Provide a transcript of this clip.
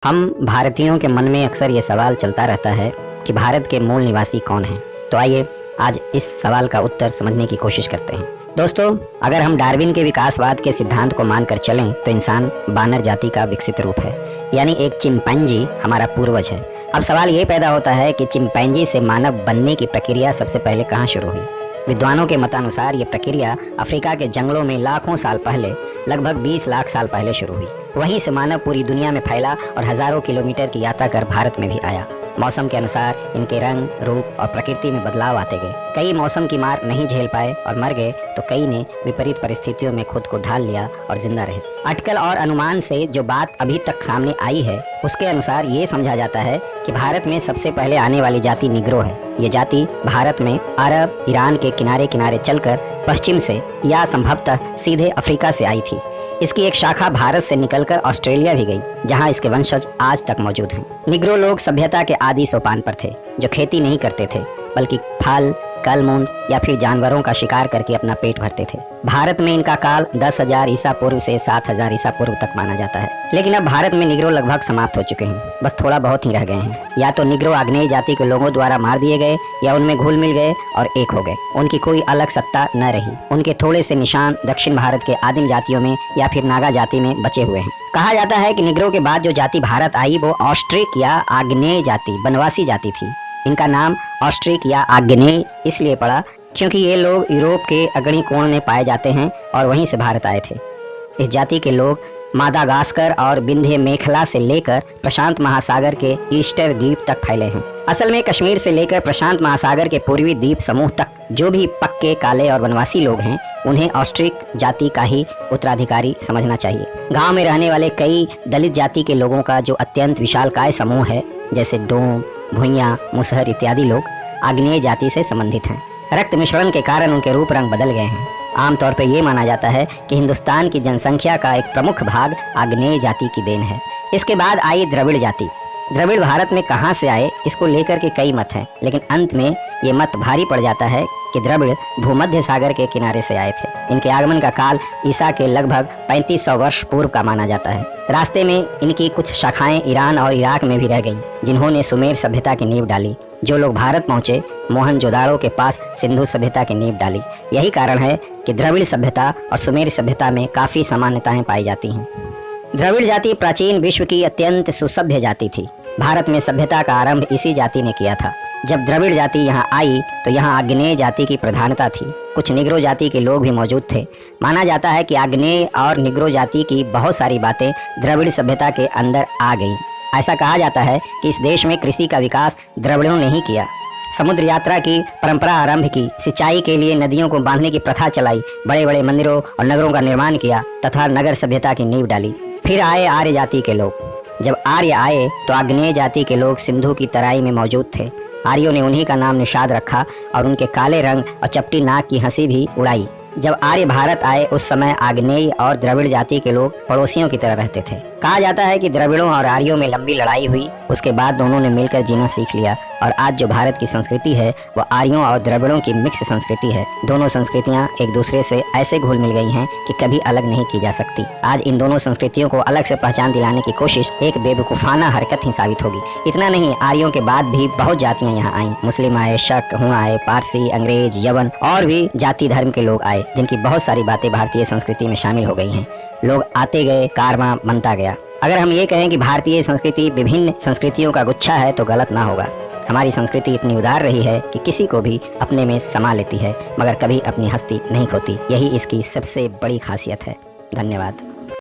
हम भारतीयों के मन में अक्सर ये सवाल चलता रहता है कि भारत के मूल निवासी कौन हैं। तो आइए आज इस सवाल का उत्तर समझने की कोशिश करते हैं। दोस्तों, अगर हम डार्विन के विकासवाद के सिद्धांत को मानकर चलें तो इंसान बानर जाति का विकसित रूप है, यानी एक चिंपैंजी हमारा पूर्वज है। अब सवाल ये पैदा होता है कि चिंपैंजी से मानव बनने की प्रक्रिया सबसे पहले कहाँ शुरू हुई। विद्वानों के मतानुसार ये प्रक्रिया अफ्रीका के जंगलों में लाखों साल पहले, लगभग 20 लाख साल पहले शुरू हुई। वहीं से मानव पूरी दुनिया में फैला और हजारों किलोमीटर की यात्रा कर भारत में भी आया। मौसम के अनुसार इनके रंग, रूप और प्रकृति में बदलाव आते गए। कई मौसम की मार नहीं झेल पाए और मर गए, तो कई ने विपरीत परिस्थितियों में खुद को ढाल लिया और जिंदा रहे। अटकल और अनुमान से जो बात अभी तक सामने आई है, उसके अनुसार ये समझा जाता है कि भारत में सबसे पहले आने वाली जाति निग्रो है। ये जाति भारत में अरब, ईरान के किनारे किनारे चलकर पश्चिम से या संभवतः सीधे अफ्रीका से आई थी। इसकी एक शाखा भारत से निकलकर ऑस्ट्रेलिया भी गई, जहां इसके वंशज आज तक मौजूद हैं। निग्रो लोग सभ्यता के आदि सोपान पर थे, जो खेती नहीं करते थे, बल्कि फल, कलमूंद या फिर जानवरों का शिकार करके अपना पेट भरते थे। भारत में इनका काल 10,000 ईसा पूर्व से 7,000 ईसा पूर्व तक माना जाता है। लेकिन अब भारत में निग्रो लगभग समाप्त हो चुके हैं, बस थोड़ा बहुत ही रह गए हैं। या तो निग्रो आग्नेय जाति के लोगों द्वारा मार दिए गए या उनमें घुल मिल गए और एक हो गए। उनकी कोई अलग सत्ता न रही। उनके थोड़े से निशान दक्षिण भारत के आदिम जातियों में या फिर नागा जाति में बचे हुए हैं। कहा जाता है कि निग्रो के बाद जो जाति भारत आई वो ऑस्ट्रिक या आग्नेय जाति, बनवासी जाति थी। इनका नाम ऑस्ट्रिक या आग्नेय इसलिए पड़ा क्योंकि ये लोग यूरोप के अग्रणी कोण में पाए जाते हैं और वहीं से भारत आए थे। इस जाति के लोग मादागास्कर और विंध्य मेखला से लेकर प्रशांत महासागर के ईस्टर द्वीप तक फैले हैं। असल में कश्मीर से लेकर प्रशांत महासागर के पूर्वी द्वीप समूह तक जो भी पक्के, काले और वनवासी लोग हैं, उन्हें ऑस्ट्रिक जाति का ही उत्तराधिकारी समझना चाहिए। गांव में रहने वाले कई दलित जाति के लोगों का जो अत्यंत विशालकाय समूह है, जैसे डोम, भुइयां, मुसहर इत्यादि लोग आग्नेय जाति से संबंधित हैं। रक्त मिश्रण के कारण उनके रूप रंग बदल गए हैं। आमतौर पर यह माना जाता है कि हिंदुस्तान की जनसंख्या का एक प्रमुख भाग आग्नेय जाति की देन है। इसके बाद आई द्रविड़ जाति। द्रविड़ भारत में कहाँ से आए, इसको लेकर के कई मत हैं, लेकिन अंत में ये मत भारी पड़ जाता है कि द्रविड़ भूमध्य सागर के किनारे से आए थे। इनके आगमन का काल ईसा के लगभग 3500 वर्ष पूर्व का माना जाता है। रास्ते में इनकी कुछ शाखाएं ईरान और इराक में भी रह गईं, जिन्होंने सुमेर सभ्यता की नींव डाली। जो लोग भारत पहुंचे, मोहनजोदाड़ो के पास सिंधु सभ्यता की नींव डाली। यही कारण है कि द्रविड़ सभ्यता और सुमेर सभ्यता में काफी समानताएं पाई जाती हैं। द्रविड़ जाति प्राचीन विश्व की अत्यंत सुसभ्य जाति थी। भारत में सभ्यता का आरंभ इसी जाति ने किया था। जब द्रविड़ जाति यहाँ आई तो यहाँ आग्नेय जाति की प्रधानता थी। कुछ निग्रो जाति के लोग भी मौजूद थे। माना जाता है कि आग्नेय और निग्रो जाति की बहुत सारी बातें द्रविड़ सभ्यता के अंदर आ गईं। ऐसा कहा जाता है कि इस देश में कृषि का विकास द्रविड़ों ने ही किया। समुद्र यात्रा की परंपरा आरंभ की, सिंचाई के लिए नदियों को बांधने की प्रथा चलाई, बड़े बड़े मंदिरों और नगरों का निर्माण किया तथा नगर सभ्यता की नींव डाली। फिर आए आर्य जाति के लोग। जब आर्य आए तो आग्नेय जाति के लोग सिंधु की तराई में मौजूद थे। आर्यों ने उन्हीं का नाम निषाद रखा और उनके काले रंग और चपटी नाक की हंसी भी उड़ाई। जब आर्य भारत आए उस समय आग्नेय और द्रविड़ जाति के लोग पड़ोसियों की तरह रहते थे। कहा जाता है कि द्रविड़ों और आर्यों में लंबी लड़ाई हुई, उसके बाद दोनों ने मिलकर जीना सीख लिया और आज जो भारत की संस्कृति है वो आर्यों और द्रविड़ों की मिक्स संस्कृति है। दोनों संस्कृतियां एक दूसरे से ऐसे घुल मिल गई हैं कि कभी अलग नहीं की जा सकती। आज इन दोनों संस्कृतियों को अलग से पहचान दिलाने की कोशिश एक बेवकूफाना हरकत ही साबित होगी। इतना नहीं, आर्यों के बाद भी बहुत जातियां यहाँ आई। मुस्लिम आए, शक, हुआ आए, पारसी, अंग्रेज, यवन और भी जाति धर्म के लोग आए, जिनकी बहुत सारी बातें भारतीय संस्कृति में शामिल हो गई हैं। लोग आते गए, कारवां बनता गया। अगर हम ये कहें कि भारतीय संस्कृति विभिन्न संस्कृतियों का गुच्छा है तो गलत ना होगा। हमारी संस्कृति इतनी उदार रही है कि किसी को भी अपने में समा लेती है, मगर कभी अपनी हस्ती नहीं खोती। यही इसकी सबसे बड़ी खासियत है। धन्यवाद।